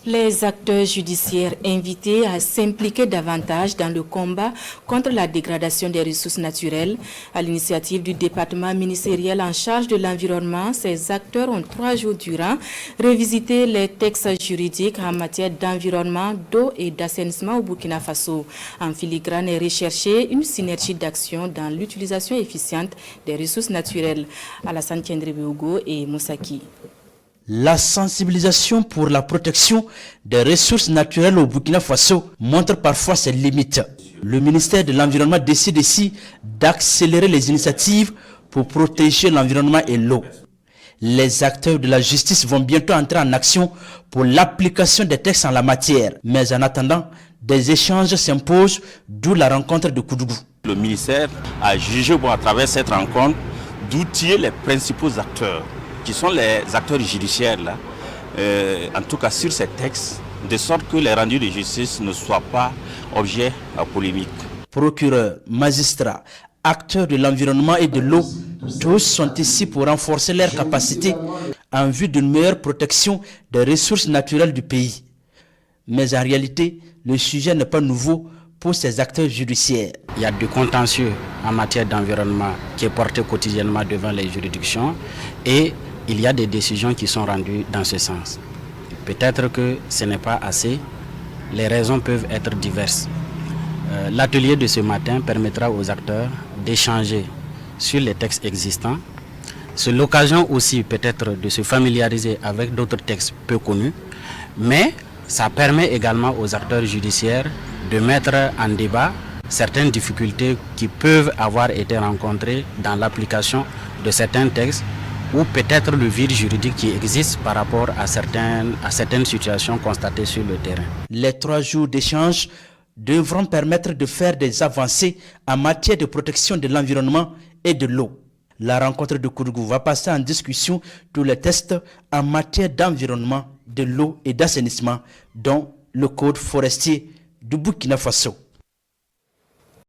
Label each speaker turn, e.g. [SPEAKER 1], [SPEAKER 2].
[SPEAKER 1] Les acteurs judiciaires invités à s'impliquer davantage dans le combat contre la dégradation des ressources naturelles. À l'initiative du département ministériel en charge de l'environnement, ces acteurs ont 3 jours durant revisité les textes juridiques en matière d'environnement, d'eau et d'assainissement au Burkina Faso. En filigrane est recherchée une synergie d'action dans l'utilisation efficiente des ressources naturelles. Alassane Kendrebe-Ougo et Moussaki.
[SPEAKER 2] La sensibilisation pour la protection des ressources naturelles au Burkina Faso montre parfois ses limites. Le ministère de l'Environnement décide ici d'accélérer les initiatives pour protéger l'environnement et l'eau. Les acteurs de la justice vont bientôt entrer en action pour l'application des textes en la matière. Mais en attendant, des échanges s'imposent, d'où la rencontre de Koudougou.
[SPEAKER 3] Le ministère a jugé à travers cette rencontre d'outiller les principaux acteurs, qui sont les acteurs judiciaires, là, en tout cas sur ces textes, de sorte que les rendus de justice ne soient pas objets à polémique.
[SPEAKER 2] Procureurs, magistrats, acteurs de l'environnement et de l'eau, tous sont ici pour renforcer leurs capacités en vue d'une meilleure protection des ressources naturelles du pays. Mais en réalité, le sujet n'est pas nouveau pour ces acteurs judiciaires.
[SPEAKER 4] Il y a du contentieux en matière d'environnement qui est porté quotidiennement devant les juridictions et il y a des décisions qui sont rendues dans ce sens. Peut-être que ce n'est pas assez, les raisons peuvent être diverses. L'atelier de ce matin permettra aux acteurs d'échanger sur les textes existants. C'est l'occasion aussi peut-être de se familiariser avec d'autres textes peu connus, mais ça permet également aux acteurs judiciaires de mettre en débat certaines difficultés qui peuvent avoir été rencontrées dans l'application de certains textes ou peut-être le vide juridique qui existe par rapport à certaines situations constatées sur le terrain.
[SPEAKER 2] Les 3 jours d'échange devront permettre de faire des avancées en matière de protection de l'environnement et de l'eau. La rencontre de Koudougou va passer en discussion tous les tests en matière d'environnement, de l'eau et d'assainissement, dont le code forestier du Burkina Faso.